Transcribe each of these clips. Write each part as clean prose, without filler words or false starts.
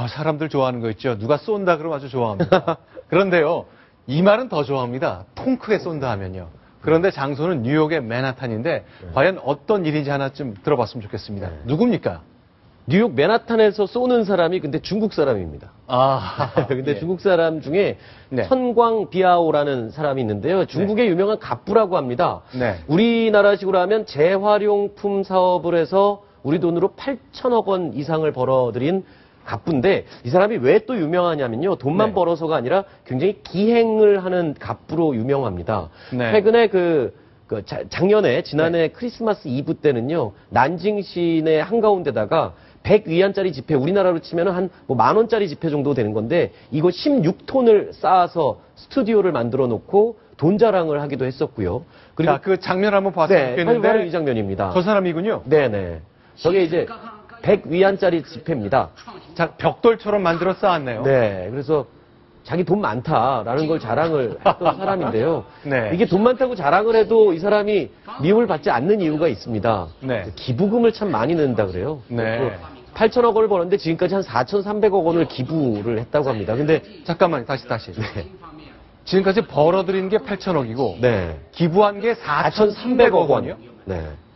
사람들 좋아하는 거 있죠. 누가 쏜다 그러면 아주 좋아합니다. 그런데요, 이 말은 더 좋아합니다. 통 크게 쏜다 하면요. 그런데 장소는 뉴욕의 맨하탄인데 과연 어떤 일인지 하나쯤 들어봤으면 좋겠습니다. 누굽니까? 뉴욕 맨하탄에서 쏘는 사람이 근데 중국 사람입니다. 근데 중국 사람 중에 천광 비아오라는 사람이 있는데요. 중국의 유명한 갑부라고 합니다. 우리나라식으로 하면 재활용품 사업을 해서 우리 돈으로 8천억 원 이상을 벌어들인 갑부인데 이 사람이 왜 또 유명하냐면요. 돈만 벌어서가 아니라 굉장히 기행을 하는 갑부로 유명합니다. 최근에 지난해 크리스마스 이브 때는요. 난징 시내 한가운데다가 100위안짜리 지폐, 우리나라로 치면 한 만 원짜리 지폐 정도 되는 건데 이거 16톤을 쌓아서 스튜디오를 만들어 놓고 돈 자랑을 하기도 했었고요. 그리고 그 장면 한번 봤으면 좋겠는데 바로 이 장면입니다. 저 사람이군요. 네네. 저게 이제 100위안짜리 지폐입니다. 벽돌처럼 만들어 쌓았네요. 네. 그래서 자기 돈 많다라는 걸 자랑을 했던 사람인데요. 이게 돈 많다고 자랑을 해도 이 사람이 미움을 받지 않는 이유가 있습니다. 기부금을 참 많이 낸다 그래요. 8천억 원을 버는데 지금까지 한 4,300억 원을 기부를 했다고 합니다. 근데 잠깐만요. 다시. 지금까지 벌어들인 게 8천억이고 기부한 게 4,300억 원이요?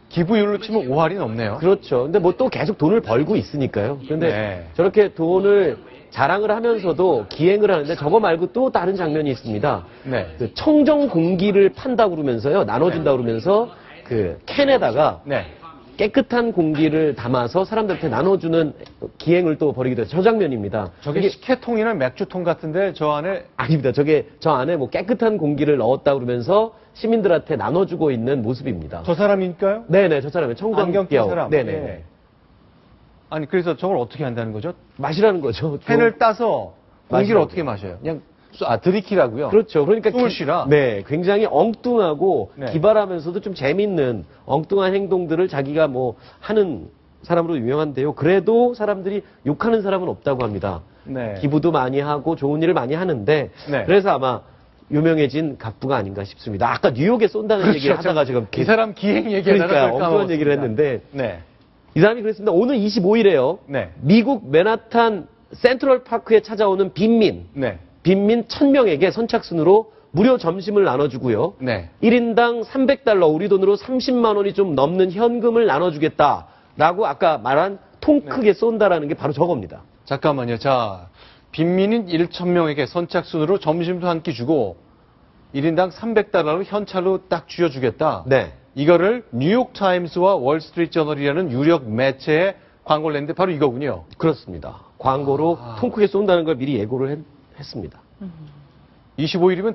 기부율로 치면 5할이 넘네요. 그렇죠. 근데 뭐 또 계속 돈을 벌고 있으니까요. 그런데 저렇게 돈을 자랑을 하면서도 기행을 하는데 저거 말고 또 다른 장면이 있습니다. 그 청정 공기를 판다고 그러면서요. 나눠준다고 그러면서 그 캔에다가 깨끗한 공기를 담아서 사람들한테 나눠주는 기행을 또 벌이기도 해요. 저 장면입니다. 저게 식혜통이나 맥주통 같은데 저 안에 아닙니다. 저 안에 뭐 깨끗한 공기를 넣었다고 그러면서 시민들한테 나눠주고 있는 모습입니다. 저 사람이니까요? 네네, 저 사람이에요. 청광 뼈. 사람. 네네. 아니 그래서 저걸 어떻게 한다는 거죠? 마시라는 거죠. 캔을 따서 공기를 어떻게 마셔요? 그냥 들이키라고요? 그렇죠. 그러니까 숨을 쉬라? 굉장히 엉뚱하고 기발하면서도 좀 재밌는 엉뚱한 행동들을 자기가 뭐 하는 사람으로 유명한데요. 그래도 사람들이 욕하는 사람은 없다고 합니다. 기부도 많이 하고 좋은 일을 많이 하는데 그래서 아마 유명해진 갑부가 아닌가 싶습니다. 아까 뉴욕에 쏜다는 얘기를 하다가 지금 이 사람 기행 얘기하다가 엉뚱한 얘기를 했는데 이 사람이 그랬습니다. 오늘 25일에요. 미국 맨하탄 센트럴 파크에 찾아오는 빈민 1000명에게 선착순으로 무료 점심을 나눠주고요. 1인당 $300, 우리 돈으로 30만 원이 좀 넘는 현금을 나눠주겠다라고 아까 말한 통 크게 쏜다라는 게 바로 저겁니다. 잠깐만요. 자, 빈민인 1,000명에게 선착순으로 점심도 한 끼 주고 1인당 $300로 현찰로 딱 쥐어주겠다. 이거를 뉴욕타임스와 월스트리트저널이라는 유력 매체에 광고를 냈는데 바로 이거군요. 그렇습니다. 광고로 통 크게 쏜다는 걸 미리 예고를 했습니다. 25일이면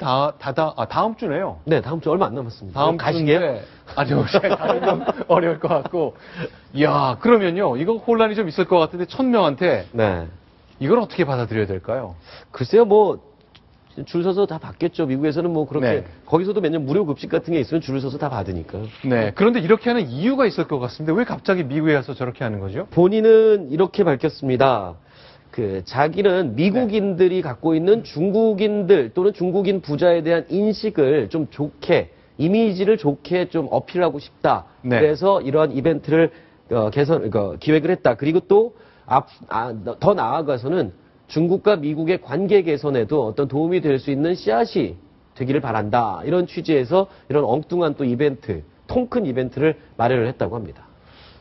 다음 주네요. 네, 다음 주 얼마 안 남았습니다. 다음 가시게요? 아니요, 가는 건 어려울 것 같고. 이야, 그러면요, 이거 혼란이 좀 있을 것 같은데 1,000명한테 이걸 어떻게 받아들여야 될까요? 글쎄요, 뭐 줄 서서 다 받겠죠. 미국에서는 뭐 그렇게 거기서도 매년 무료 급식 같은 게 있으면 줄을 서서 다 받으니까. 그런데 이렇게 하는 이유가 있을 것 같습니다. 왜 갑자기 미국에 가서 저렇게 하는 거죠? 본인은 이렇게 밝혔습니다. 자기는 미국인들이 갖고 있는 중국인들 또는 중국인 부자에 대한 인식을 좀 좋게, 이미지를 좋게 좀 어필하고 싶다. 그래서 이러한 이벤트를 기획을 했다. 그리고 또 더 나아가서는 중국과 미국의 관계 개선에도 어떤 도움이 될 수 있는 씨앗이 되기를 바란다. 이런 취지에서 이런 엉뚱한 또 이벤트, 통 큰 이벤트를 마련을 했다고 합니다.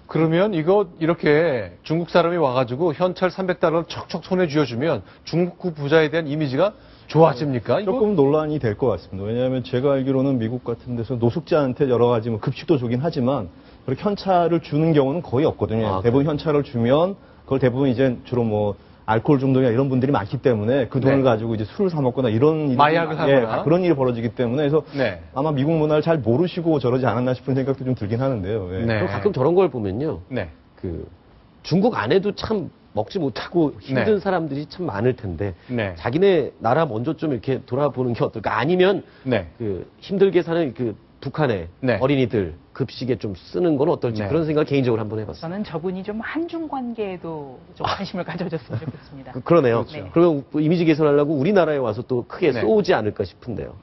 그러면 이거 이렇게 중국 사람이 와가지고 현찰 $300를 척척 손에 쥐어주면 중국 부자에 대한 이미지가 좋아집니까? 조금 논란이 될 것 같습니다. 왜냐하면 제가 알기로는 미국 같은 데서 노숙자한테 여러 가지 뭐 급식도 주긴 하지만 그렇게 현찰을 주는 경우는 거의 없거든요. 대부분 현찰을 주면 그걸 대부분 이제 주로 뭐 알코올 중독이나 이런 분들이 많기 때문에 그 돈을 가지고 이제 술을 사 먹거나 이런 마약을 사거나 그런 일이 벌어지기 때문에 그래서 아마 미국 문화를 잘 모르시고 저러지 않았나 싶은 생각도 좀 들긴 하는데요. 가끔 저런 걸 보면요. 중국 안에도 참 먹지 못하고 힘든 사람들이 참 많을 텐데 자기네 나라 먼저 좀 이렇게 돌아보는 게 어떨까? 아니면 힘들게 사는 북한의 어린이들 급식에 좀 쓰는 건 어떨지 그런 생각을 개인적으로 한번 해봤어요. 저는 저분이 좀 한중 관계에도 좀 관심을 가져줬으면 좋겠습니다. 그러네요. 그러면 이미지 개선하려고 우리나라에 와서 또 크게 쏘지 않을까 싶은데요.